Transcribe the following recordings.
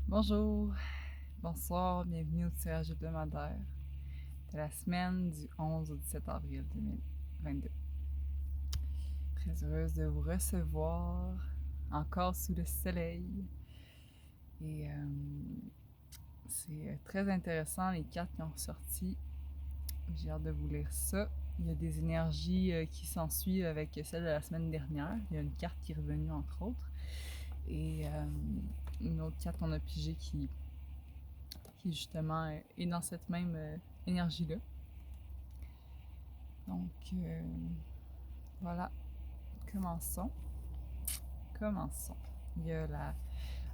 Bonjour, bonsoir, bienvenue au tirage hebdomadaire de la semaine du 11 au 17 avril 2022. Très heureuse de vous recevoir encore sous le soleil. Et c'est très intéressant les cartes qui ont sorti. J'ai hâte de vous lire ça. Il y a des énergies qui s'ensuivent avec celle de la semaine dernière. Il y a une carte qui est revenue entre autres. Et une autre carte qu'on a pigée qui justement est dans cette même énergie-là. Donc, voilà, commençons. Il y a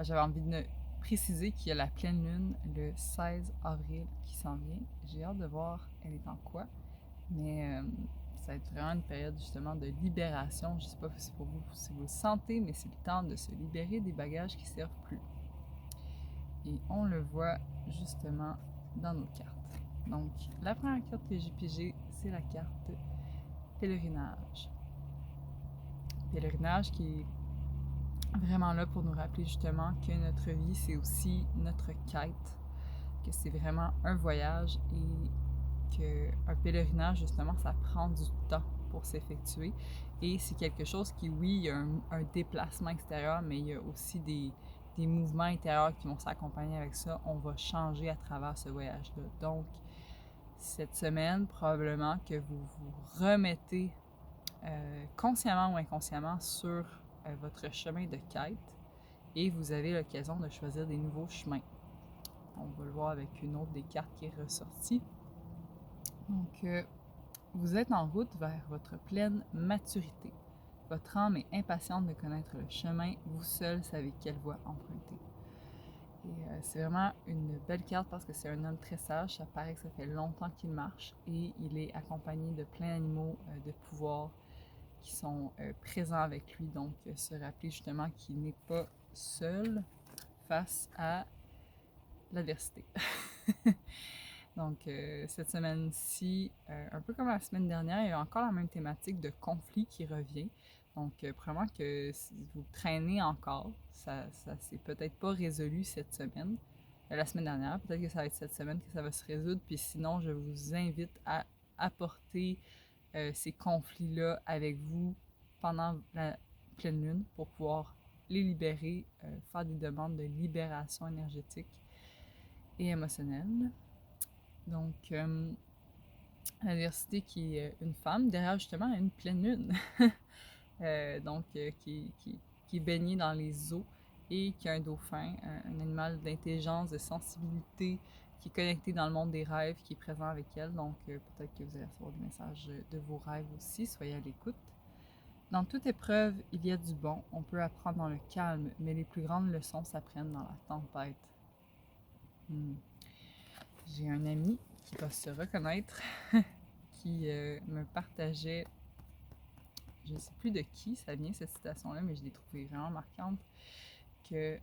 J'avais envie de préciser qu'il y a la pleine lune le 16 avril qui s'en vient. J'ai hâte de voir elle est en quoi, mais ça va être vraiment une période justement de libération. Je ne sais pas si pour vous, si vous le sentez, mais c'est le temps de se libérer des bagages qui ne servent plus. Et on le voit justement dans nos cartes. Donc, la première carte que j'ai pigée, c'est la carte pèlerinage. Pèlerinage qui est vraiment là pour nous rappeler justement que notre vie, c'est aussi notre quête, que c'est vraiment un voyage et qu'un pèlerinage, justement, ça prend du temps pour s'effectuer. Et c'est quelque chose qui, oui, il y a un déplacement extérieur, mais il y a aussi des mouvements intérieurs qui vont s'accompagner avec ça. On va changer à travers ce voyage-là. Donc, cette semaine, probablement que vous vous remettez consciemment ou inconsciemment sur votre chemin de quête et vous avez l'occasion de choisir des nouveaux chemins. On va le voir avec une autre des cartes qui est ressortie. Donc, vous êtes en route vers votre pleine maturité. Votre âme est impatiente de connaître le chemin. Vous seul savez quelle voie emprunter. Et c'est vraiment une belle carte parce que c'est un homme très sage. Ça paraît que ça fait longtemps qu'il marche et il est accompagné de plein d'animaux de pouvoir qui sont présents avec lui. Donc, se rappeler justement qu'il n'est pas seul face à l'adversité. Donc, cette semaine-ci, un peu comme la semaine dernière, il y a encore la même thématique de conflit qui revient. Donc, probablement que si vous traînez encore, ça s'est peut-être pas résolu cette semaine. La semaine dernière, peut-être que ça va être cette semaine que ça va se résoudre. Puis sinon, je vous invite à apporter ces conflits-là avec vous pendant la pleine lune pour pouvoir les libérer, faire des demandes de libération énergétique et émotionnelle. Donc, l'adversité qui est une femme derrière justement une pleine lune. Donc, qui est baignée dans les eaux et qui a un dauphin, un animal d'intelligence, de sensibilité, qui est connecté dans le monde des rêves, qui est présent avec elle. Donc, peut-être que vous allez recevoir des messages de vos rêves aussi. Soyez à l'écoute. Dans toute épreuve, il y a du bon. On peut apprendre dans le calme, mais les plus grandes leçons s'apprennent dans la tempête. J'ai un ami qui va se reconnaître, qui me partageait, je ne sais plus de qui ça vient cette citation-là, mais je l'ai trouvée vraiment marquante, que,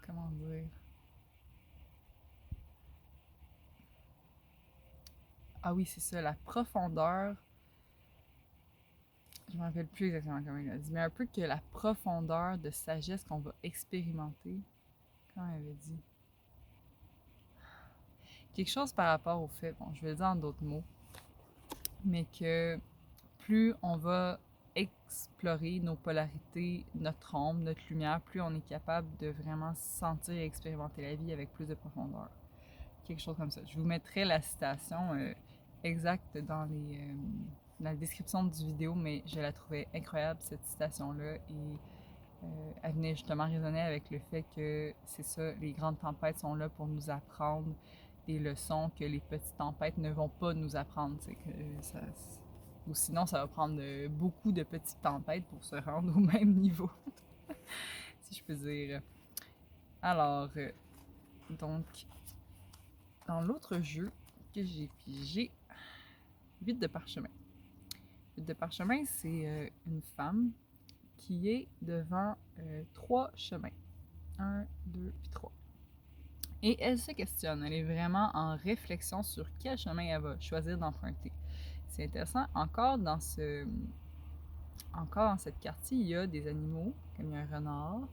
comment dire, ah oui, c'est ça, la profondeur, je ne me rappelle plus exactement comment il a dit, mais un peu que la profondeur de sagesse qu'on va expérimenter, comment il avait dit, quelque chose par rapport au fait, bon, je vais le dire en d'autres mots, mais que plus on va explorer nos polarités, notre ombre, notre lumière, plus on est capable de vraiment sentir et expérimenter la vie avec plus de profondeur. Quelque chose comme ça. Je vous mettrai la citation exacte dans la description du vidéo, mais je la trouvais incroyable, cette citation-là, et elle venait justement résonner avec le fait que c'est ça, les grandes tempêtes sont là pour nous apprendre des leçons que les petites tempêtes ne vont pas nous apprendre. C'est que ça, ou sinon, ça va prendre beaucoup de petites tempêtes pour se rendre au même niveau, si je peux dire. Alors, donc, dans l'autre jeu que j'ai pigé, 8 de parchemin. 8 de parchemin, c'est une femme qui est devant 3 chemins. 1, 2, puis 3. Et elle se questionne, elle est vraiment en réflexion sur quel chemin elle va choisir d'emprunter. C'est intéressant, encore dans cette quartier, il y a des animaux, comme il y a un renard,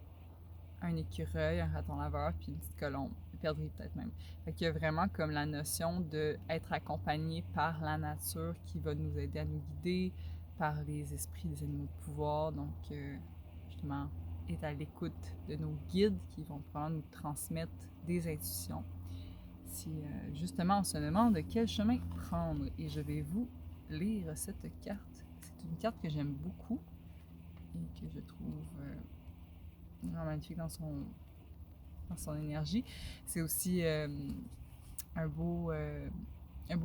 un écureuil, un raton laveur, puis une petite colombe, une perdrix peut-être même. Fait qu'il y a vraiment comme la notion d'être accompagné par la nature qui va nous aider à nous guider, par les esprits des animaux de pouvoir. Donc, justement, être à l'écoute de nos guides qui vont probablement nous transmettre des intuitions. Si justement on se demande quel chemin prendre, et je vais vous lire cette carte. C'est une carte que j'aime beaucoup et que je trouve vraiment magnifique dans son énergie. C'est aussi un beau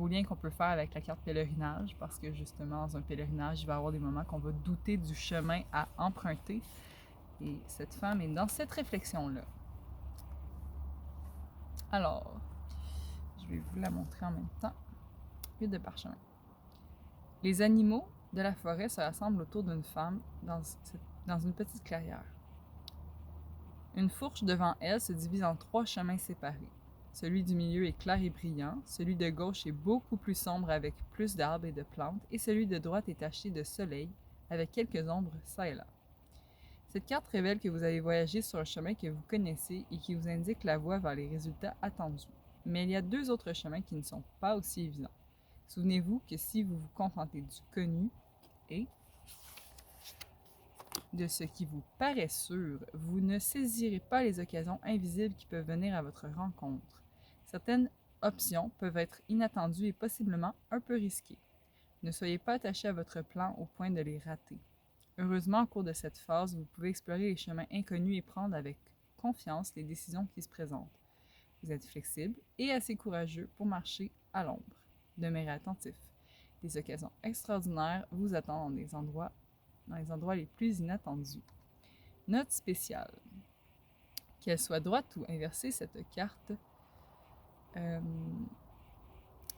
lien qu'on peut faire avec la carte pèlerinage, parce que justement, dans un pèlerinage, il va y avoir des moments qu'on va douter du chemin à emprunter. Et cette femme est dans cette réflexion-là. Alors, je vais vous la montrer en même temps. Huile de parchemin. Les animaux de la forêt se rassemblent autour d'une femme dans une petite clairière. Une fourche devant elle se divise en 3 chemins séparés. Celui du milieu est clair et brillant, celui de gauche est beaucoup plus sombre avec plus d'arbres et de plantes, et celui de droite est taché de soleil avec quelques ombres çà et là. Cette carte révèle que vous avez voyagé sur un chemin que vous connaissez et qui vous indique la voie vers les résultats attendus. Mais il y a 2 autres chemins qui ne sont pas aussi évidents. Souvenez-vous que si vous vous contentez du connu et de ce qui vous paraît sûr, vous ne saisirez pas les occasions invisibles qui peuvent venir à votre rencontre. Certaines options peuvent être inattendues et possiblement un peu risquées. Ne soyez pas attaché à votre plan au point de les rater. Heureusement, au cours de cette phase, vous pouvez explorer les chemins inconnus et prendre avec confiance les décisions qui se présentent. Vous êtes flexible et assez courageux pour marcher à l'ombre. Demeurez attentif. Des occasions extraordinaires vous attendent dans les endroits les plus inattendus. Note spéciale. Qu'elle soit droite ou inversée, cette carte,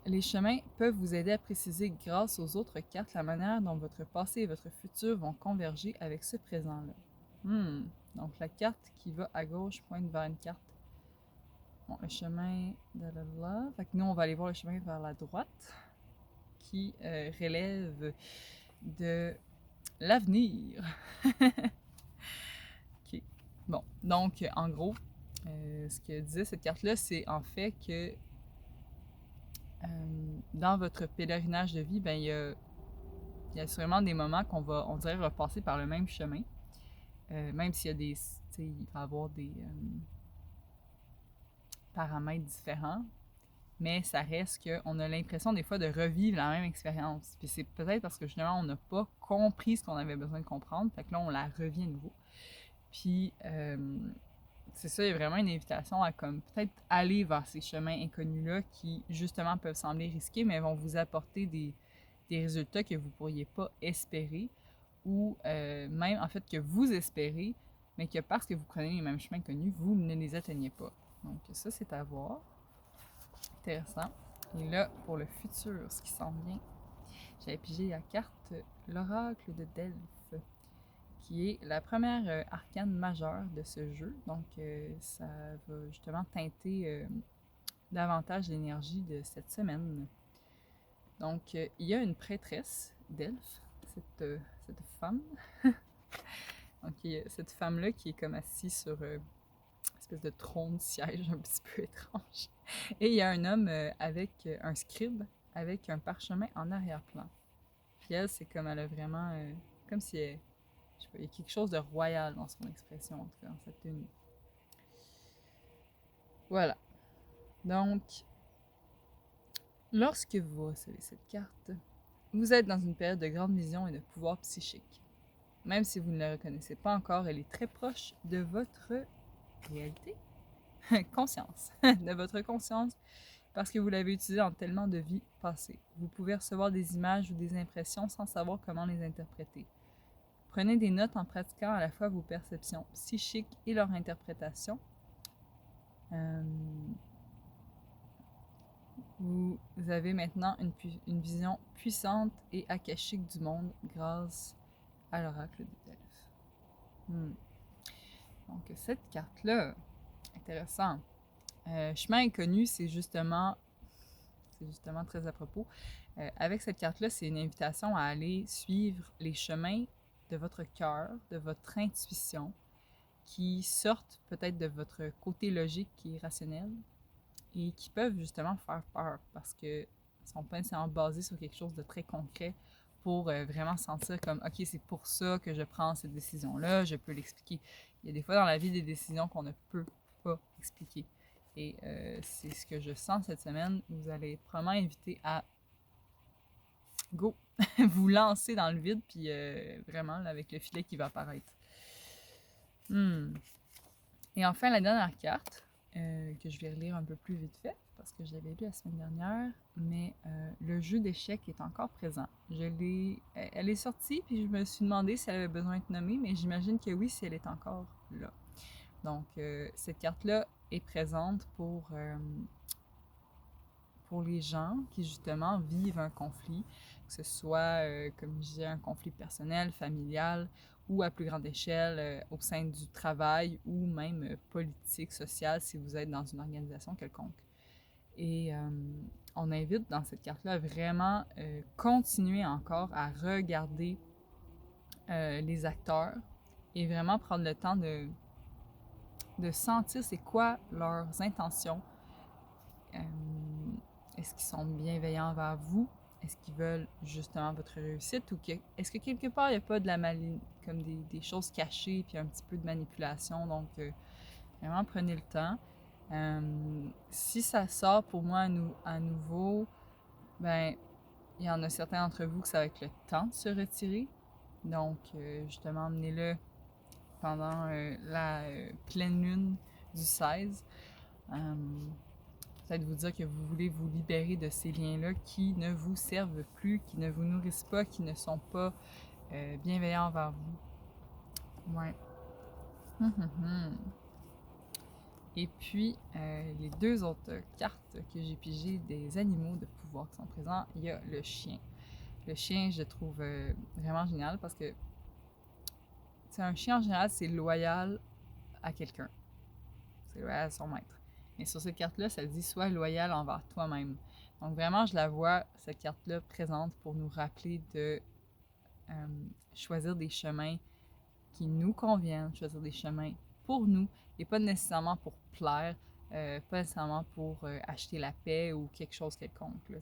les chemins peuvent vous aider à préciser grâce aux autres cartes la manière dont votre passé et votre futur vont converger avec ce présent-là. Donc la carte qui va à gauche pointe vers une carte. Bon, le chemin de là. Fait que nous, on va aller voir le chemin vers la droite qui relève de l'avenir. OK. Bon, donc en gros, ce que disait cette carte-là, c'est en fait que dans votre pèlerinage de vie, ben il y a sûrement des moments qu'on va, on dirait, repasser par le même chemin. Même s'il y a des, il va y avoir des paramètres différents, mais ça reste qu'on a l'impression des fois de revivre la même expérience. Puis c'est peut-être parce que justement, on n'a pas compris ce qu'on avait besoin de comprendre, fait que là, on la revient à nouveau. Puis c'est ça, il y a vraiment une invitation à comme peut-être aller vers ces chemins inconnus-là qui justement peuvent sembler risqués, mais vont vous apporter des résultats que vous ne pourriez pas espérer, ou même en fait que vous espérez, mais que parce que vous prenez les mêmes chemins connus, vous ne les atteignez pas. Donc ça, c'est à voir. Intéressant. Et là, pour le futur, ce qui s'en vient, j'avais pigé la carte l'oracle de Delphes, qui est la première arcane majeure de ce jeu. Donc ça va justement teinter davantage l'énergie de cette semaine. Donc il y a une prêtresse Delphes, cette femme. Donc il y a cette femme-là qui est comme assise sur une espèce de trône siège un petit peu étrange. Et il y a un homme avec un scribe, avec un parchemin en arrière-plan. Puis elle, c'est comme elle a vraiment... comme si elle... Je sais pas, il y a quelque chose de royal dans son expression, en tout cas, dans sa tenue. Voilà. Donc, lorsque vous recevez cette carte, vous êtes dans une période de grande vision et de pouvoir psychique. Même si vous ne la reconnaissez pas encore, elle est très proche de votre réalité. Conscience. De votre conscience, parce que vous l'avez utilisée dans tellement de vies passées. Vous pouvez recevoir des images ou des impressions sans savoir comment les interpréter. Prenez des notes en pratiquant à la fois vos perceptions psychiques et leur interprétation. Vous avez maintenant une vision puissante et akashique du monde grâce à l'oracle de Delphes. Donc cette carte-là, intéressant. Chemin inconnu, c'est justement très à propos. Avec cette carte-là, c'est une invitation à aller suivre les chemins de votre cœur, de votre intuition, qui sortent peut-être de votre côté logique qui est rationnel et qui peuvent justement faire peur parce que sont pas nécessairement basés sur quelque chose de très concret pour vraiment sentir comme « OK, c'est pour ça que je prends cette décision-là, je peux l'expliquer ». Il y a des fois dans la vie des décisions qu'on ne peut pas expliquer. Et c'est ce que je sens cette semaine. Vous allez être probablement invité à go, vous lancer dans le vide, puis vraiment là, avec le filet qui va apparaître. Et enfin, la dernière carte, que je vais relire un peu plus vite fait, parce que je l'avais lu la semaine dernière, mais le jeu d'échecs est encore présent. Elle est sortie, puis je me suis demandé si elle avait besoin d'être nommée, mais j'imagine que oui, si elle est encore là. Donc, cette carte-là est présente pour les gens qui, justement, vivent un conflit, que ce soit, comme je disais, un conflit personnel, familial, ou à plus grande échelle, au sein du travail, ou même politique, social, si vous êtes dans une organisation quelconque. Et on invite dans cette carte-là vraiment continuer encore à regarder les acteurs et vraiment prendre le temps de sentir c'est quoi leurs intentions. Est-ce qu'ils sont bienveillants envers vous? Est-ce qu'ils veulent justement votre réussite? Ou est-ce que quelque part, il n'y a pas de la comme des choses cachées puis un petit peu de manipulation? Donc, vraiment, prenez le temps. Si ça sort pour moi à nouveau, ben il y en a certains d'entre vous que ça va être le temps de se retirer. Donc, justement, emmenez-le pendant la pleine lune du 16. Peut-être vous dire que vous voulez vous libérer de ces liens-là qui ne vous servent plus, qui ne vous nourrissent pas, qui ne sont pas bienveillants envers vous. Ouais. Et puis, les deux autres cartes que j'ai pigées des animaux de pouvoir qui sont présents, il y a le chien. Le chien, je trouve vraiment génial parce que un chien, en général, c'est loyal à quelqu'un. C'est loyal à son maître. Mais sur cette carte-là, ça dit « sois loyal envers toi-même ». Donc vraiment, je la vois, cette carte-là, présente pour nous rappeler de choisir des chemins qui nous conviennent, choisir des chemins pour nous et pas nécessairement pour plaire, pas nécessairement pour acheter la paix ou quelque chose quelconque. Là,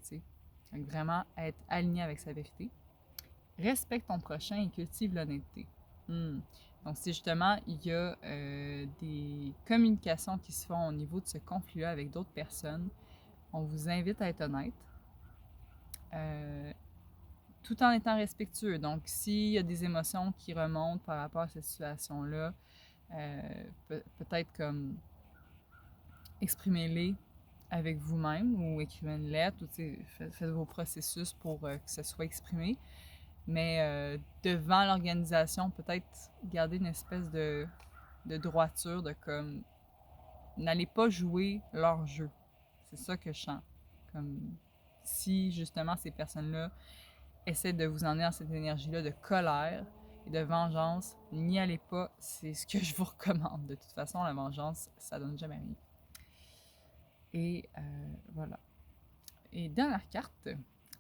donc vraiment être aligné avec sa vérité. Respecte ton prochain et cultive l'honnêteté. Donc, c'est justement, il y a des communications qui se font au niveau de ce conflit-là avec d'autres personnes. On vous invite à être honnête, tout en étant respectueux. Donc, s'il y a des émotions qui remontent par rapport à cette situation-là, peut-être comme exprimez-les avec vous-même ou écrivez une lettre ou faites vos processus pour que ce soit exprimé. Mais devant l'organisation, peut-être garder une espèce de droiture, de comme, n'allez pas jouer leur jeu. C'est ça que je sens. Comme, si justement ces personnes-là essaient de vous emmener dans cette énergie-là de colère et de vengeance, n'y allez pas, c'est ce que je vous recommande. De toute façon, la vengeance, ça donne jamais rien. Et voilà. Et dernière carte,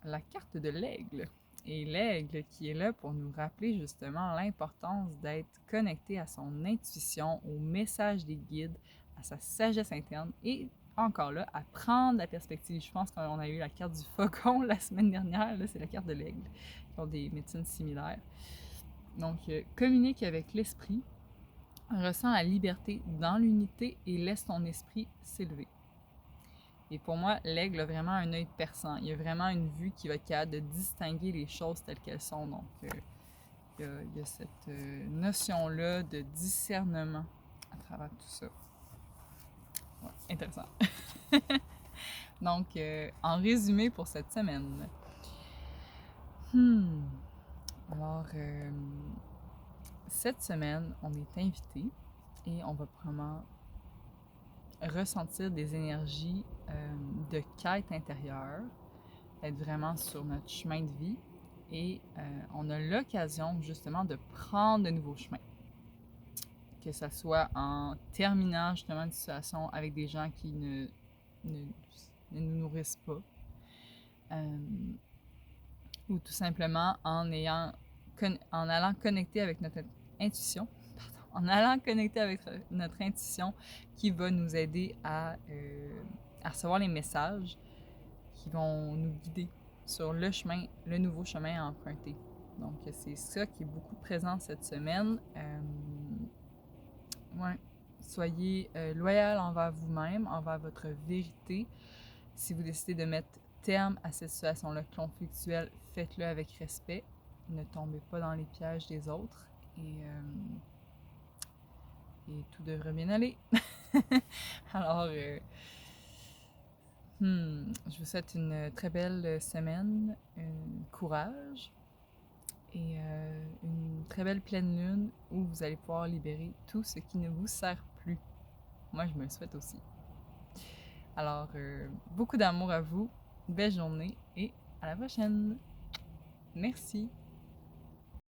la carte de l'aigle. Et l'aigle qui est là pour nous rappeler justement l'importance d'être connecté à son intuition, au message des guides, à sa sagesse interne et encore là, à prendre la perspective. Je pense qu'on a eu la carte du faucon la semaine dernière, là c'est la carte de l'aigle, qui ont des médecines similaires. Donc, communique avec l'esprit, ressens la liberté dans l'unité et laisse ton esprit s'élever. Et pour moi, l'aigle a vraiment un œil perçant. Il y a vraiment une vue qui va être capable de distinguer les choses telles qu'elles sont. Donc, il y a cette notion-là de discernement à travers tout ça. Ouais, intéressant. Donc, en résumé pour cette semaine. Alors, cette semaine, on est invité et on va vraiment ressentir des énergies de quête intérieure, être vraiment sur notre chemin de vie et on a l'occasion justement de prendre de nouveaux chemins. Que ce soit en terminant justement une situation avec des gens qui ne nous nourrissent pas ou tout simplement en allant connecter avec notre intuition, en allant connecter avec notre intuition qui va nous aider à recevoir les messages qui vont nous guider sur le chemin, le nouveau chemin à emprunter. Donc, c'est ça qui est beaucoup présent cette semaine. Ouais. Soyez loyal envers vous-même, envers votre vérité. Si vous décidez de mettre terme à cette situation-là conflictuelle, faites-le avec respect. Ne tombez pas dans les pièges des autres et tout devrait bien aller. Alors, je vous souhaite une très belle semaine, courage et une très belle pleine lune où vous allez pouvoir libérer tout ce qui ne vous sert plus. Moi, je me le souhaite aussi. Alors, beaucoup d'amour à vous, belle journée et à la prochaine. Merci.